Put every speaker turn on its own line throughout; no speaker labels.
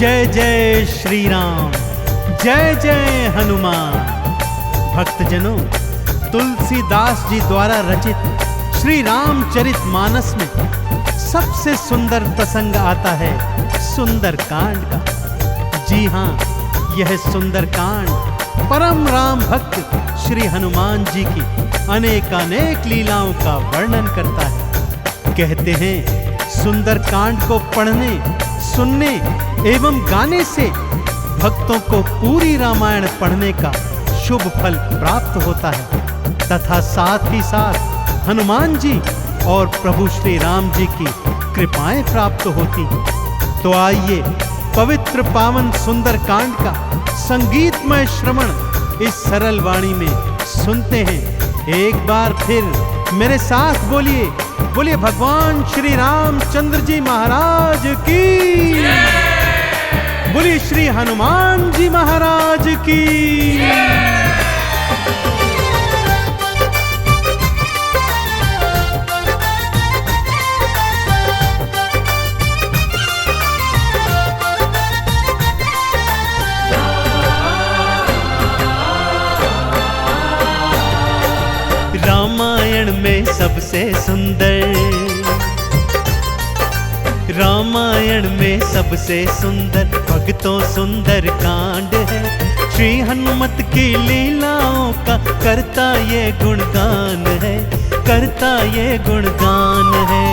जय जय श्री राम, जय जय हनुमान। भक्तजनों, तुलसीदास जी द्वारा रचित श्री रामचरित मानस में सबसे सुंदर प्रसंग आता है सुंदर कांड का। जी हाँ, यह सुंदर कांड परम राम भक्त श्री हनुमान जी की अनेकानेक लीलाओं का वर्णन करता है। कहते हैं सुंदर कांड को पढ़ने, सुनने एवं गाने से भक्तों को पूरी रामायण पढ़ने का शुभ फल प्राप्त होता है तथा साथ ही साथ हनुमान जी और प्रभु श्री राम जी की कृपाएं प्राप्त होती। तो आइए पवित्र पावन सुंदर कांड का संगीतमय श्रवण इस सरल वाणी में सुनते हैं। एक बार फिर मेरे साथ बोलिए, बोलिए भगवान श्री रामचंद्र जी महाराज की, बोलिए श्री हनुमान जी महाराज की। रामायण में सबसे सुंदर, रामायण में सबसे सुंदर भक्तों सुंदर कांड है। श्री हनुमत की लीलाओं का करता ये गुणगान है, करता ये गुणगान है।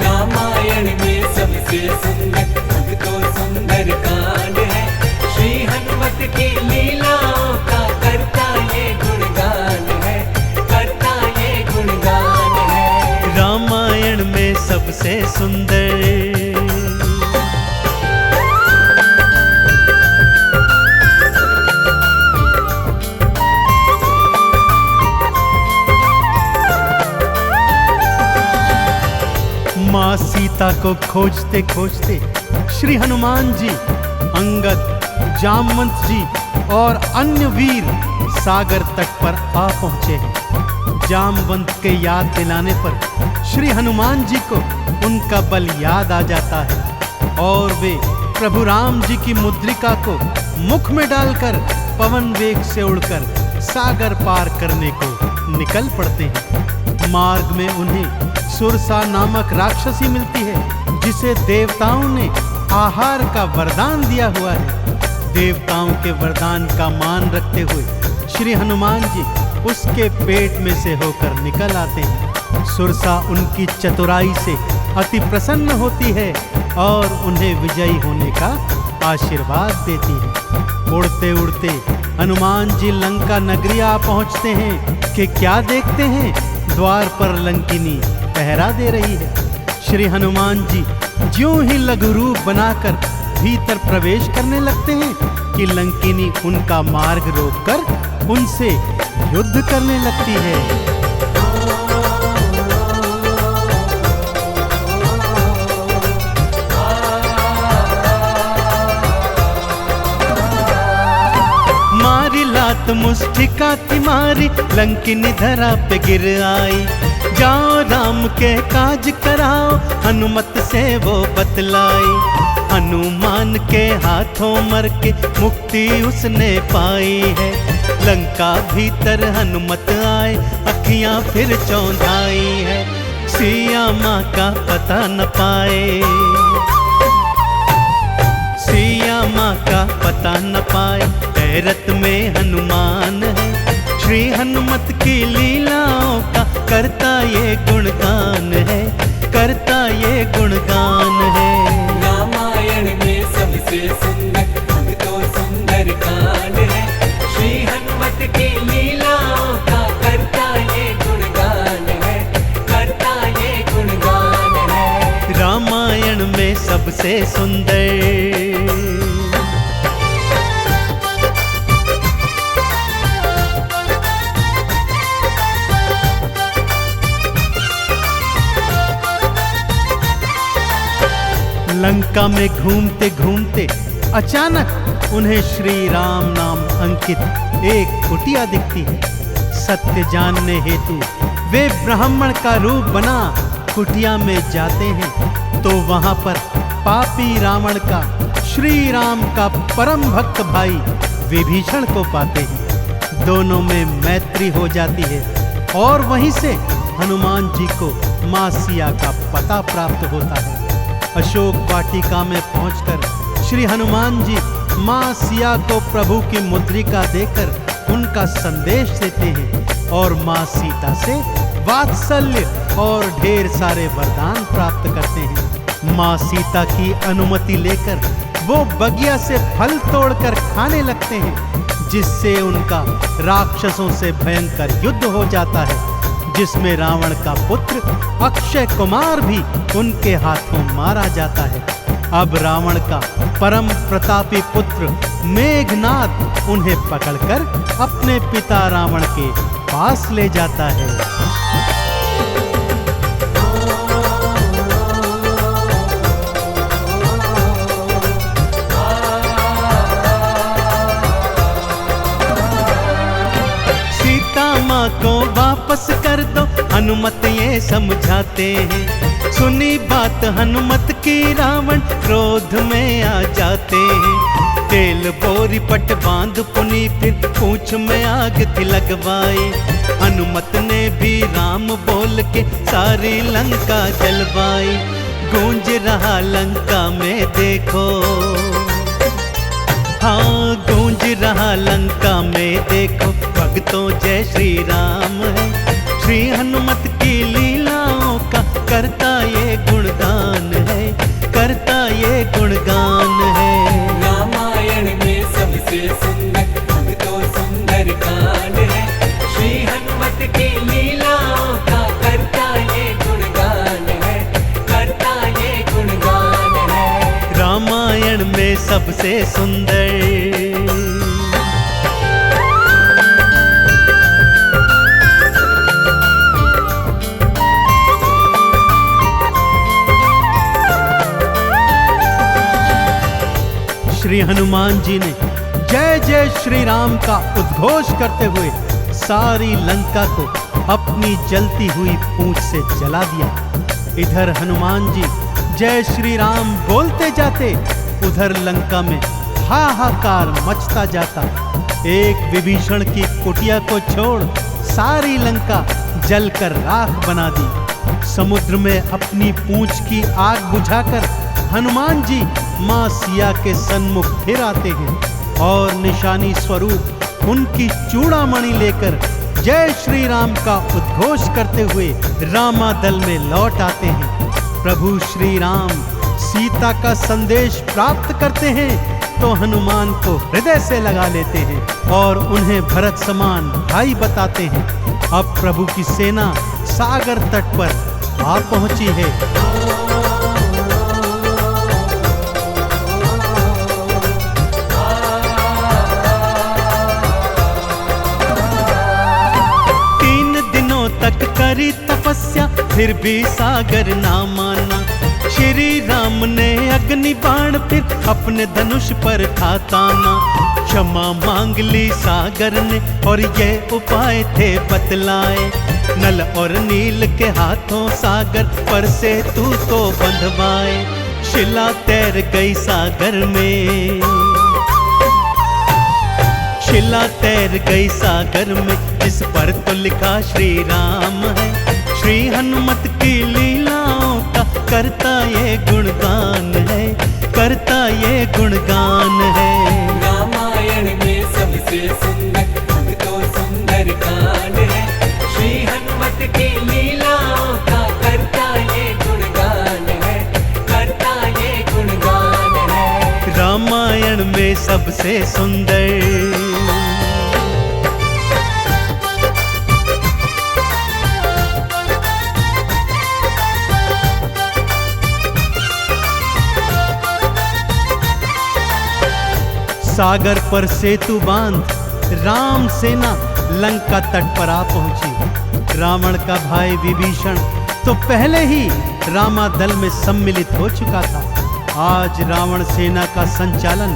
रामायण में सबसे सुंदर भक्तों सुंदर कांड है। श्री हनुमत की लीलाओं का करता ये गुणगान है, करता ये गुणगान है।
रामायण में सबसे सुंदर। माँ सीता को खोजते खोजते श्री हनुमान जी, अंगद, जामवंत जी और अन्य वीर सागर तट पर आ पहुंचे हैं। जामवंत के याद दिलाने पर श्री हनुमान जी को उनका बल याद आ जाता है और वे प्रभु राम जी की मुद्रिका को मुख में डालकर पवन वेग से उड़कर सागर पार करने को निकल पड़ते हैं। मार्ग में उन्हें सुरसा नामक राक्षसी मिलती है जिसे देवताओं ने आहार का वरदान दिया हुआ है। देवताओं के वरदान का मान रखते हुए श्री हनुमान जी उसके पेट में से होकर निकल आते हैं। सुरसा उनकी चतुराई से अति प्रसन्न होती है और उन्हें विजयी होने का आशीर्वाद देती है। उड़ते उड़ते हनुमान जी लंका नगरी आ पहुंचते हैं कि क्या देखते हैं, द्वार पर लंकिनी पहरा दे रही है। श्री हनुमान जी ज्यों ही लघु रूप बनाकर भीतर प्रवेश करने लगते हैं कि लंकिनी उनका मार्ग रोककर उनसे युद्ध करने लगती है। मारी लात मुष्टिका तिमारी, लंकिनी धरा पे गिर आई। जाओ राम के काज कराओ, हनुमत से वो बतलाई। हनुमान के हाथों मर के मुक्ति उसने पाई है। लंका भीतर हनुमत आए, अखियां फिर चौंधाई है। सिया माँ का पता न पाए, सिया माँ का पता न पाए, हैरत में हनुमान है। श्री हनुमत की लीलाओं का करता ये गुणगान है, करता ये गुणगान है।
रामायण में सबसे सुंदर भक्तों सुंदर कांड है। श्री हनुमत की लीलाओं का करता ये गुणगान है, करता ये गुणगान है।
रामायण में सबसे सुंदर। लंका में घूमते घूमते अचानक उन्हें श्री राम नाम अंकित एक कुटिया दिखती है। सत्य जानने हेतु वे ब्राह्मण का रूप बना कुटिया में जाते हैं तो वहां पर पापी रावण का श्री राम का परम भक्त भाई विभीषण को पाते हैं। दोनों में मैत्री हो जाती है और वहीं से हनुमान जी को मां सिया का पता प्राप्त होता है। अशोक वाटिका में पहुंचकर श्री हनुमान जी मां सिया को प्रभु की मुद्रिका देकर उनका संदेश देते हैं और मां सीता से वात्सल्य और ढेर सारे वरदान प्राप्त करते हैं। मां सीता की अनुमति लेकर वो बगिया से फल तोड़कर खाने लगते हैं, जिससे उनका राक्षसों से भयंकर युद्ध हो जाता है, जिसमें रावण का पुत्र अक्षय कुमार भी उनके हाथों मारा जाता है। अब रावण का परम प्रतापी पुत्र मेघनाद उन्हें पकड़कर अपने पिता रावण के पास ले जाता है। माँ को वापस कर दो, हनुमत ये समझाते हैं। सुनी बात हनुमत की रावण क्रोध में आ जाते हैं। तेल बोरी पट बांध पुनी फिर पूंछ में आग थी लगवाई। हनुमत ने भी राम बोल के सारी लंका जलवाई। गूंज रहा लंका में देखो, हाँ गूंज रहा लंका में देखो, भक्तों जय श्री राम है। श्री हनुमत की लीलाओं का करता ये गुणगान है, करता ये गुणगान है।
रामायण में सबसे सुंदर भक्तों सुंदर कांड है। श्री हनुमत की लीलाओं का करता ये गुणगान है, करता ये गुणगान है।
रामायण में सबसे सुंदर श्री हनुमान जी ने जय जय श्री राम का उद्घोष करते हुए सारी लंका को अपनी जलती हुई पूंछ से जला दिया। इधर हनुमान जी जय श्री राम बोलते जाते, उधर लंका में हाहाकार मचता जाता। एक विभीषण की कुटिया को छोड़ सारी लंका जलकर राख बना दी। समुद्र में अपनी पूंछ की आग बुझाकर हनुमान जी मां सिया के सन्मुख फिर आते हैं और निशानी स्वरूप उनकी चूड़ामणि लेकर जय श्री राम का उद्घोष करते हुए रामादल में लौट आते हैं। प्रभु श्री राम सीता का संदेश प्राप्त करते हैं तो हनुमान को हृदय से लगा लेते हैं और उन्हें भरत समान भाई बताते हैं। अब प्रभु की सेना सागर तट पर आ पहुंची है। तक करी तपस्या फिर भी सागर ना माना। श्री राम ने अग्नि बाण फिर अपने धनुष पर था ताना। क्षमा मांग ली सागर ने और ये उपाय थे बतलाए। नल और नील के हाथों सागर पर से तू तो बंधवाए। शिला तैर गई सागर में, शिला तैर गई सागर में, जिस पर तो लिखा श्री राम है। श्री हनुमत की लीलाओं का करता ये गुणगान है, करता ये गुणगान है।
रामायण में सबसे सुंदर भक्तों सुंदर कांड है। श्री हनुमत की लीलाओं का करता ये गुणगान है, करता ये गुणगान है।
रामायण में सबसे सुंदर सागर पर सेतु बांध राम सेना लंका तट पर आ पहुंची। रावण का भाई विभीषण तो पहले ही रामादल में सम्मिलित हो चुका था। आज रावण सेना का संचालन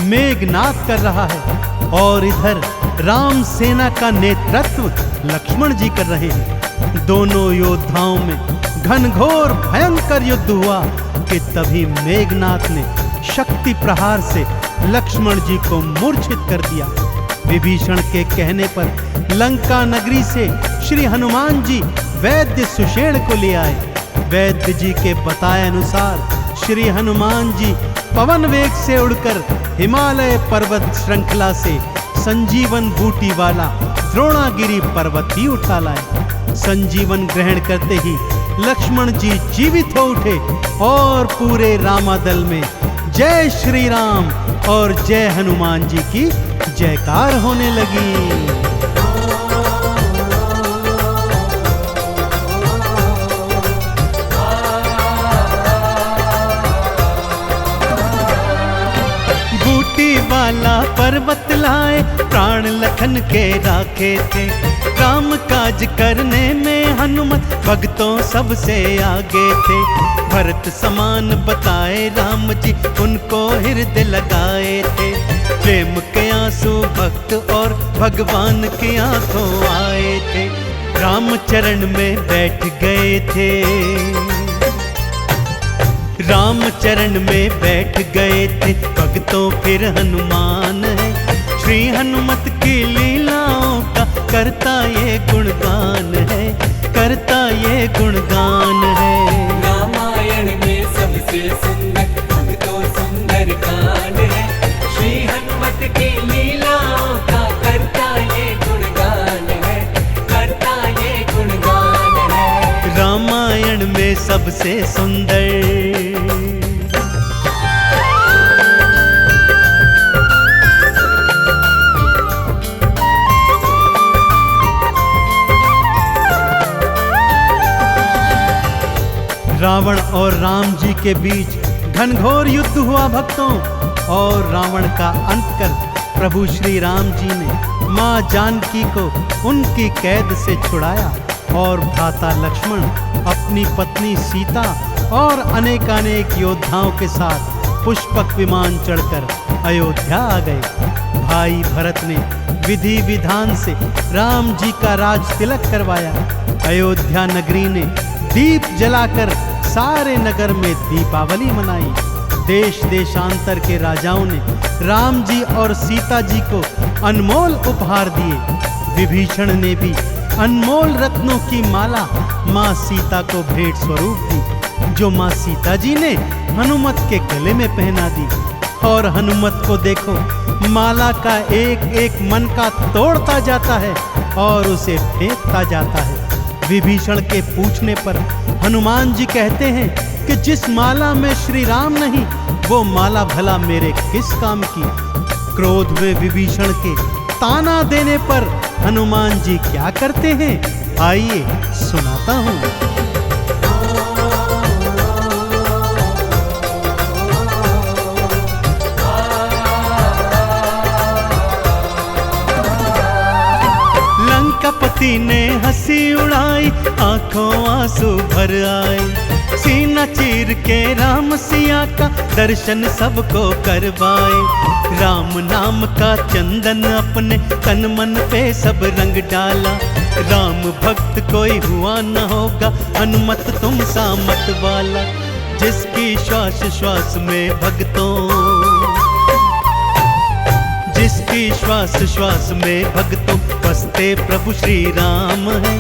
मेघनाद कर रहा है और इधर राम सेना का नेतृत्व लक्ष्मण जी कर रहे हैं। दोनों योद्धाओं में घनघोर भयंकर युद्ध हुआ कि तभी मेघनाद ने शक्ति प्रहार से लक्ष्मण जी को मूर्छित कर दिया। विभीषण के कहने पर लंका नगरी से श्री हनुमान जी वैद्य सुषेण को ले आए। वैद्य जी के बताए अनुसार श्री हनुमान जी पवन वेग से उड़कर हिमालय पर्वत श्रृंखला से संजीवन बूटी वाला द्रोणागिरी पर्वत ही उठा लाए। संजीवन ग्रहण करते ही लक्ष्मण जी जीवित हो उठे और पूरे रामादल में जय श्री राम और जय हनुमान जी की जयकार होने लगी। वाला पर्वत लाए प्राण लखन के राखे थे। काम काज करने में हनुमत भक्तों सबसे आगे थे। भरत समान बताए राम जी उनको हृदय लगाए थे। प्रेम के आंसू भक्त और भगवान की आंखों आए थे। राम चरण में बैठ गए थे। राम चरण में बैठ गए थे भक्तों फिर हनुमान है। श्री हनुमत की लीलाओं का करता ये गुणगान है, करता ये गुणगान है।
रामायण में सबसे सुंदर भक्तों सुंदर कांड है। श्री हनुमत की लीलाओं का करता ये गुणगान है, करता ये गुणगान है।
रामायण में सबसे सुंदर। रावण और राम जी के बीच घनघोर युद्ध हुआ भक्तों, और रावण का अंत कर प्रभु श्री राम जी ने मां जानकी को उनकी कैद से छुड़ाया और भ्राता लक्ष्मण अपनी पत्नी सीता और अनेकानेक योद्धाओं के साथ पुष्पक विमान चढ़कर अयोध्या आ गए। भाई भरत ने विधि विधान से राम जी का राज तिलक करवाया। अयोध्या नगरी ने दीप जलाकर सारे नगर में दीपावली मनाई। देश देशांतर के राजाओं ने राम जी और सीता जी को अनमोल उपहार दिए। विभीषण ने भी अनमोल रत्नों की माला मां सीता को भेंट स्वरूप दी, जो मां सीता जी ने हनुमत के गले में पहना दी। और हनुमत को देखो, माला का एक एक मन का तोड़ता जाता है और उसे फेंकता जाता है। विभीषण के पूछने पर हनुमान जी कहते हैं कि जिस माला में श्री राम नहीं, वो माला भला मेरे किस काम की। क्रोध में विभीषण के ताना देने पर हनुमान जी क्या करते हैं, आइए सुनाता हूं। लंकापति ने हंसी उड़ाई, आंखों आंसू भर आए। सीना चीर के राम सिया का दर्शन सबको करवाए। राम नाम का चंदन अपने तन मन पे सब रंग डाला। राम भक्त कोई हुआ न होगा, हनुमत तुम सा मत वाला। जिसकी श्वास श्वास में भक्तों, जिसकी श्वास श्वास में भक्तों बसते प्रभु श्री राम है।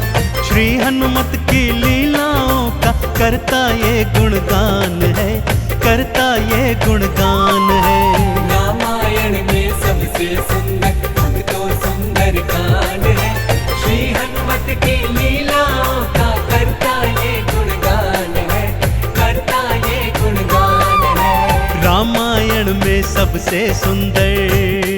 श्री हनुमत की लीलाओं का करता ये गुणगान है, करता ये गुणगान है।
रामायण में सबसे सुंदर भक्तों सुंदर कांड है। श्री हनुमत की लीलाओं का करता ये गुणगान है, करता ये गुणगान है।
रामायण में सबसे सुंदर।